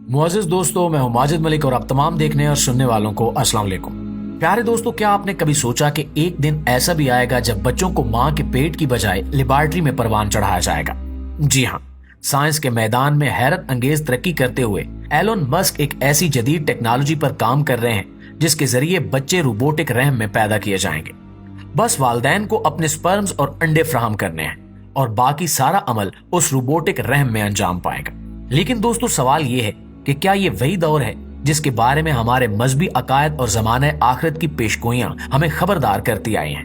मुअज़्ज़िज़ दोस्तों, मैं हूं माजिद मलिक और आप तमाम देखने और सुनने वालों को अस्सलाम वालेकुम। प्यारे दोस्तों, क्या आपने कभी सोचा कि एक दिन ऐसा भी आएगा जब बच्चों को माँ के पेट की बजाय लेबॉर्ट्री में परवान चढ़ाया जाएगा? जी हाँ, साइंस के मैदान में हैरत अंगेज तरक्की करते हुए एलोन मस्क एक ऐसी जदीद टेक्नोलॉजी पर काम कर रहे हैं जिसके जरिए बच्चे रोबोटिक रहम में पैदा किए जाएंगे। बस वालिदैन को अपने स्पर्म्स और अंडे फ्राहम करने हैं और बाकी सारा अमल उस रोबोटिक रहम में अंजाम पाएगा। लेकिन दोस्तों, सवाल ये है कि क्या ये वही दौर है जिसके बारे में हमारे मजहबी अकायद और ज़माने आखिरत की पेशगोइयां हमें खबरदार करती आई हैं?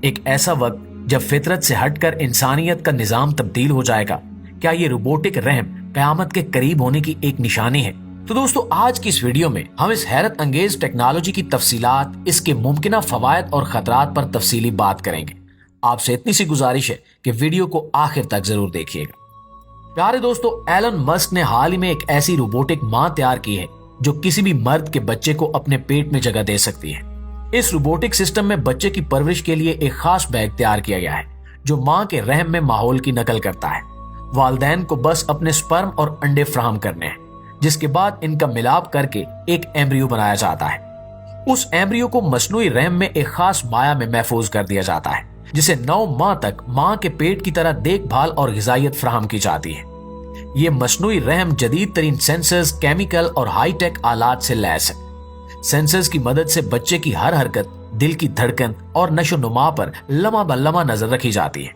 एक ऐसा वक्त जब फितरत से हटकर इंसानियत का निजाम तब्दील हो जाएगा। क्या ये रोबोटिक रहम कयामत के करीब होने की एक निशानी है? तो दोस्तों, आज की इस वीडियो में हम इस हैरत अंगेज टेक्नोलॉजी की तफसीलात, इसके मुमकिना फवायद और खतरात पर तफसीली बात करेंगे। आपसे इतनी सी गुजारिश है कि वीडियो को आखिर तक जरूर देखिएगा। प्यारे दोस्तों, एलन मस्क ने हाल ही में एक ऐसी रोबोटिक मां तैयार की है जो किसी भी मर्द के बच्चे को अपने पेट में जगह दे सकती है। इस रोबोटिक सिस्टम में बच्चे की परवरिश के लिए एक खास बैग तैयार किया गया है जो मां के रहम में माहौल की नकल करता है। वालिदैन को बस अपने स्पर्म और अंडे फ्राहम करने हैं, जिसके बाद इनका मिलाप करके एक एम्ब्रियो बनाया जाता है। उस एम्ब्रियो को मसनूई रहम में एक खास माया में महफूज कर दिया जाता है, जिसे 9 माह तक मां के पेट की तरह देखभाल और ग़िज़ाइयत फ्राहम की जाती है। ये मसनूई रहम जदीद तरीन सेंसर्स, केमिकल और हाईटेक आलात से लैस है। सेंसर्स की मदद से बच्चे की हर हरकत, दिल की धड़कन और नशो नुमा पर लम्हा ब लम्हा नजर रखी जाती है।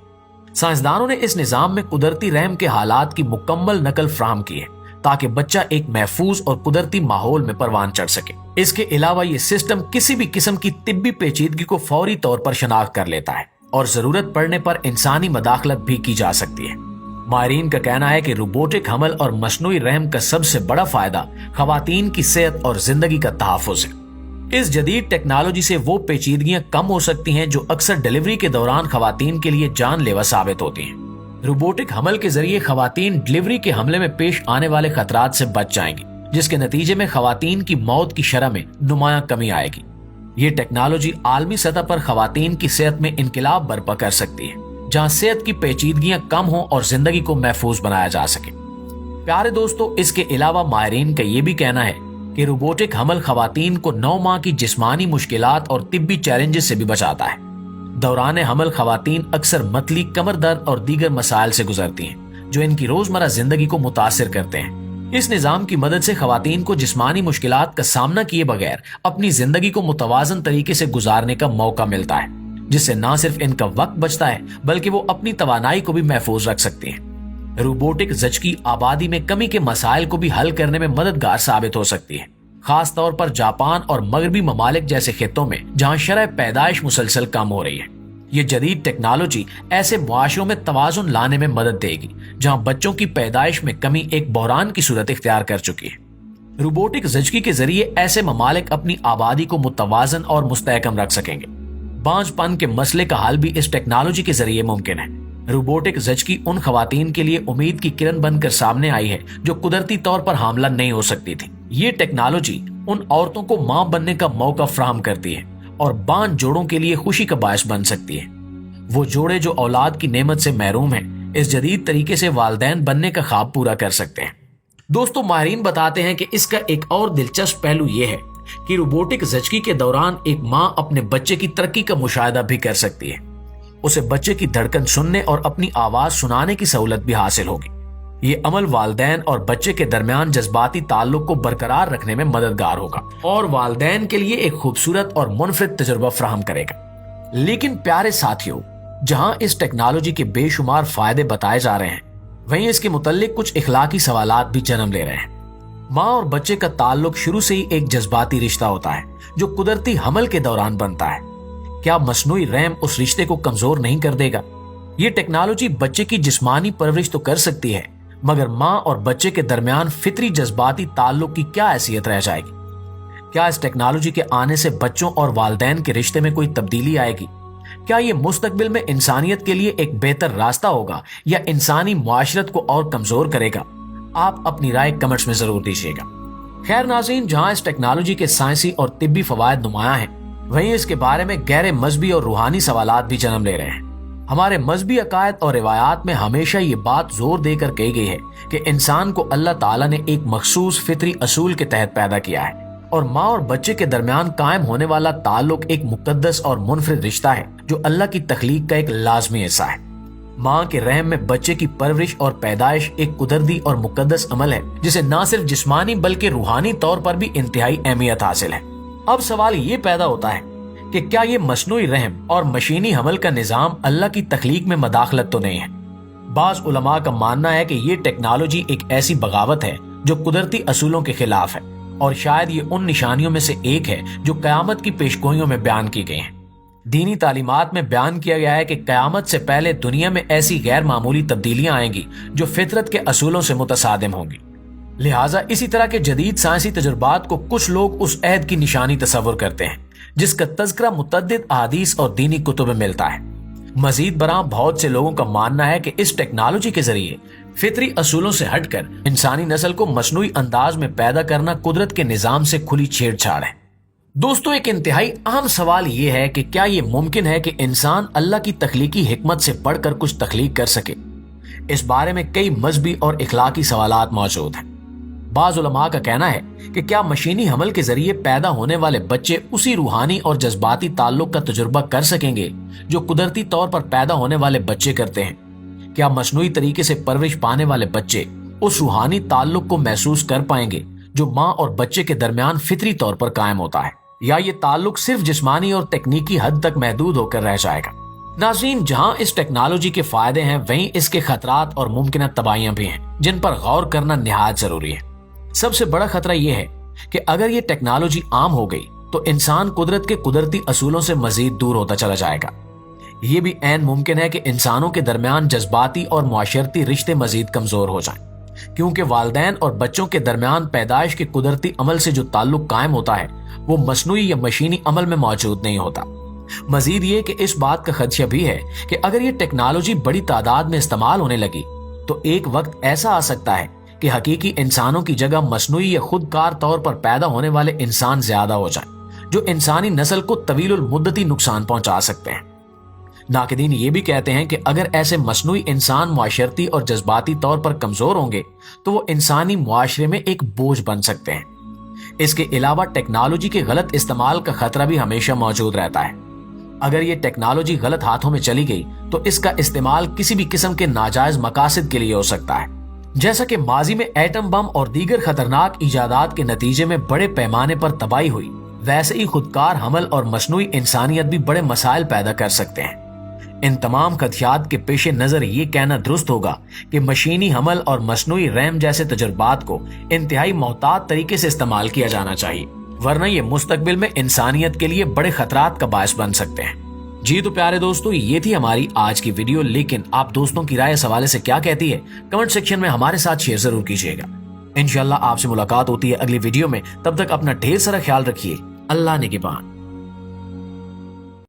साइंसदानों ने इस निजाम में कुदरती रहम के हालात की मुकम्मल नकल फ्राहम की है ताकि बच्चा एक महफूज और कुदरती माहौल में परवान चढ़ सके। इसके अलावा ये सिस्टम किसी भी किस्म की तिब्बी पेचीदगी को फौरी तौर पर शनाख्त कर लेता है और जरूरत पड़ने पर इंसानी मदाखलत भी की जा सकती है। माहिरीन का कहना है कि रोबोटिक हमल और मसनूई रहम का सबसे बड़ा फायदा खवातीन की सेहत और जिंदगी का तहफ़्फ़ुज़ है। इस जदीद टेक्नोलॉजी से वो पेचीदगियां कम हो सकती हैं जो अक्सर डिलीवरी के दौरान खवातीन के लिए जानलेवा साबित होती हैं। रोबोटिक हमल के जरिए खवातीन डिलीवरी के हमले में पेश आने वाले खतरात से बच जाएंगी, जिसके नतीजे में खवातीन की मौत की शरह में नुमायां कमी आएगी। ये टेक्नोलॉजी आलमी सतह पर खवातीन की सेहत में इनकलाब बर्पा कर सकती है, जहां सेहत की पेचीदगियां कम हो और जिंदगी को महफूज बनाया जा सके। प्यारे दोस्तों, इसके अलावा माहिरीन का ये भी कहना है कि रोबोटिक हमल खवातीन को 9 माह की जिस्मानी मुश्किलात और तिब्बी चैलेंजेस से भी बचाता है। दौरान हमल खवातीन अक्सर मतली, कमर दर्द और दीगर मसाइल से गुजरती हैं जो इनकी रोजमर्रा जिंदगी को मुतासिर करते हैं। इस निजाम की मदद से खवातीन को जिस्मानी मुश्किलात का सामना किए बगैर अपनी जिंदगी को मुतवाजन तरीके से गुजारने का मौका मिलता है, जिससे न सिर्फ इनका वक्त बचता है बल्कि वो अपनी तवानाई को भी महफूज रख सकते हैं। रोबोटिक ज़चकी आबादी में कमी के मसाइल को भी हल करने में मददगार साबित हो सकती है, खास तौर पर जापान और मगरबी ममालिक जैसे खित्तों में जहां शरह पैदाइश मुसलसल कम हो रही है। ये जदीद टेक्नोलॉजी ऐसे मुआशरों में तवाजुन लाने में मदद देगी जहां बच्चों की पैदाइश में कमी एक बहरान की सूरत इख्तियार कर चुकी है। रोबोटिक ज़चकी के जरिए ऐसे ममालिक अपनी आबादी को मुतवाजन और मुस्तहकम रख सकेंगे। बांझपन के मसले का हल भी इस टेक्नोलॉजी के जरिए मुमकिन है। रोबोटिक ज़चकी उन खवातीन के लिए उम्मीद की किरण बनकर सामने आई है जो कुदरती तौर पर हामला नहीं हो सकती थी। ये टेक्नोलॉजी उन औरतों को मां बनने का मौका फ्राहम करती है और बांझ जोड़ों के लिए खुशी का बायस बन सकती है। वो जोड़े जो औलाद की नेमत से महरूम हैं, इस जदीद तरीके से वालिदैन बनने का ख्वाब पूरा कर सकते हैं। दोस्तों, माहिरीन बताते हैं कि इसका एक और दिलचस्प पहलू यह है कि रोबोटिक ज़चकी के दौरान एक मां अपने बच्चे की तरक्की का मुशाहिदा भी कर सकती है। उसे बच्चे की धड़कन सुनने और अपनी आवाज सुनाने की सहूलत भी हासिल होगी। ये अमल वालिदैन और बच्चे के दरमियान जज्बाती ताल्लुक को बरकरार रखने में मददगार होगा और वालिदैन के लिए एक खूबसूरत और मुनफरिद तजुर्बा फ्राहम करेगा। लेकिन प्यारे साथियों, जहां इस टेक्नोलॉजी के बेशुमार फायदे बताए जा रहे हैं, वहीं इसके मुतल्लिक कुछ इखलाकी सवालात भी जन्म ले रहे हैं। माँ और बच्चे का ताल्लुक शुरू से ही एक जज्बाती रिश्ता होता है जो कुदरती हमल के दौरान बनता है। क्या मसनूई रहम उस रिश्ते को कमजोर नहीं कर देगा? ये टेक्नोलॉजी बच्चे की जिस्मानी परवरिश तो कर सकती है, मगर माँ और बच्चे के दरमियान फितरी जज्बाती ताल्लुक की क्या हैसियत रह जाएगी? क्या इस टेक्नोलॉजी के आने से बच्चों और वालिदैन के रिश्ते में कोई तब्दीली आएगी? क्या ये मुस्तकबिल में इंसानियत के लिए एक बेहतर रास्ता होगा या इंसानी मुआशरत को और कमजोर करेगा? आप अपनी राय कमेंट्स में जरूर दीजिएगा। खैर नाज़रीन, जहां इस टेक्नोलॉजी के साइंसी और तिब्बी फवायद नुमाया हैं, वहीं इसके बारे में गहरे मजहबी और रूहानी सवालात भी जन्म ले रहे हैं। ہمارے مذہبی عقائد اور روایات میں ہمیشہ یہ بات زور دے کر کہی گئی ہے کہ انسان کو اللہ تعالیٰ نے ایک مخصوص فطری اصول کے تحت پیدا کیا ہے اور ماں اور بچے کے درمیان قائم ہونے والا تعلق ایک مقدس اور منفرد رشتہ ہے جو اللہ کی تخلیق کا ایک لازمی حصہ ہے۔ ماں کے رحم میں بچے کی پرورش اور پیدائش ایک قدرتی اور مقدس عمل ہے جسے نہ صرف جسمانی بلکہ روحانی طور پر بھی انتہائی اہمیت حاصل ہے۔ اب سوال یہ پیدا ہوتا ہے کہ کیا یہ مصنوعی رحم اور مشینی حمل کا نظام اللہ کی تخلیق میں مداخلت تو نہیں ہے؟ بعض علماء کا ماننا ہے کہ یہ ٹیکنالوجی ایک ایسی بغاوت ہے جو قدرتی اصولوں کے خلاف ہے اور شاید یہ ان نشانیوں میں سے ایک ہے جو قیامت کی پیشگوئیوں میں بیان کی گئی ہیں۔ دینی تعلیمات میں بیان کیا گیا ہے کہ قیامت سے پہلے دنیا میں ایسی غیر معمولی تبدیلیاں آئیں گی جو فطرت کے اصولوں سے متصادم ہوں گی۔ لہٰذا اسی طرح کے جدید سائنسی تجربات کو کچھ لوگ اس عہد کی نشانی تصور کرتے ہیں جس کا تذکرہ متعدد احادیث اور دینی کتب میں ملتا ہے۔ مزید برآں بہت سے لوگوں کا ماننا ہے کہ اس ٹیکنالوجی کے ذریعے فطری اصولوں سے ہٹ کر انسانی نسل کو مصنوعی انداز میں پیدا کرنا قدرت کے نظام سے کھلی چھیڑ چھاڑ ہے۔ دوستو، ایک انتہائی اہم سوال یہ ہے کہ کیا یہ ممکن ہے کہ انسان اللہ کی تخلیقی حکمت سے بڑھ کر کچھ تخلیق کر سکے؟ اس بارے میں کئی مذہبی اور اخلاقی سوالات موجود ہیں۔ بعض علماء کا کہنا ہے کہ کیا مشینی حمل کے ذریعے پیدا ہونے والے بچے اسی روحانی اور جذباتی تعلق کا تجربہ کر سکیں گے جو قدرتی طور پر پیدا ہونے والے بچے کرتے ہیں؟ کیا مصنوعی طریقے سے پرورش پانے والے بچے اس روحانی تعلق کو محسوس کر پائیں گے جو ماں اور بچے کے درمیان فطری طور پر قائم ہوتا ہے، یا یہ تعلق صرف جسمانی اور تکنیکی حد تک محدود ہو کر رہ جائے گا؟ ناظرین، جہاں اس ٹیکنالوجی کے فائدے ہیں وہیں اس کے خطرات اور ممکنہ تباہیاں بھی ہیں جن پر غور کرنا نہایت ضروری ہے۔ سب سے بڑا خطرہ یہ ہے کہ اگر یہ ٹیکنالوجی عام ہو گئی تو انسان قدرت کے قدرتی اصولوں سے مزید دور ہوتا چلا جائے گا۔ یہ بھی عین ممکن ہے کہ انسانوں کے درمیان جذباتی اور معاشرتی رشتے مزید کمزور ہو جائیں، کیونکہ والدین اور بچوں کے درمیان پیدائش کے قدرتی عمل سے جو تعلق قائم ہوتا ہے وہ مصنوعی یا مشینی عمل میں موجود نہیں ہوتا۔ مزید یہ کہ اس بات کا خدشہ بھی ہے کہ اگر یہ ٹیکنالوجی بڑی تعداد میں استعمال ہونے لگی تو ایک وقت ایسا آ سکتا ہے کہ حقیقی انسانوں کی جگہ مصنوعی یا خودکار طور پر پیدا ہونے والے انسان زیادہ ہو جائیں جو انسانی نسل کو طویل المدتی نقصان پہنچا سکتے ہیں۔ ناقدین یہ بھی کہتے ہیں کہ اگر ایسے مصنوعی انسان معاشرتی اور جذباتی طور پر کمزور ہوں گے تو وہ انسانی معاشرے میں ایک بوجھ بن سکتے ہیں۔ اس کے علاوہ ٹیکنالوجی کے غلط استعمال کا خطرہ بھی ہمیشہ موجود رہتا ہے۔ اگر یہ ٹیکنالوجی غلط ہاتھوں میں چلی گئی تو اس کا استعمال کسی بھی قسم کے ناجائز مقاصد کے لیے ہو سکتا ہے، جیسا کہ ماضی میں ایٹم بم اور دیگر خطرناک ایجادات کے نتیجے میں بڑے پیمانے پر تباہی ہوئی، ویسے ہی خودکار حمل اور مصنوعی انسانیت بھی بڑے مسائل پیدا کر سکتے ہیں۔ ان تمام خدشات کے پیش نظر یہ کہنا درست ہوگا کہ مشینی حمل اور مصنوعی رحم جیسے تجربات کو انتہائی محتاط طریقے سے استعمال کیا جانا چاہیے، ورنہ یہ مستقبل میں انسانیت کے لیے بڑے خطرات کا باعث بن سکتے ہیں۔ جی تو پیارے دوستو، یہ تھی ہماری آج کی ویڈیو، لیکن آپ دوستوں کی رائے اس حوالے سے کیا کہتی ہے کمنٹ سیکشن میں ہمارے ساتھ شیئر ضرور کیجیے گا۔ انشاءاللہ آپ سے ملاقات ہوتی ہے اگلی ویڈیو میں، تب تک اپنا ڈھیر سارا خیال رکھیے۔ اللہ نگہبان۔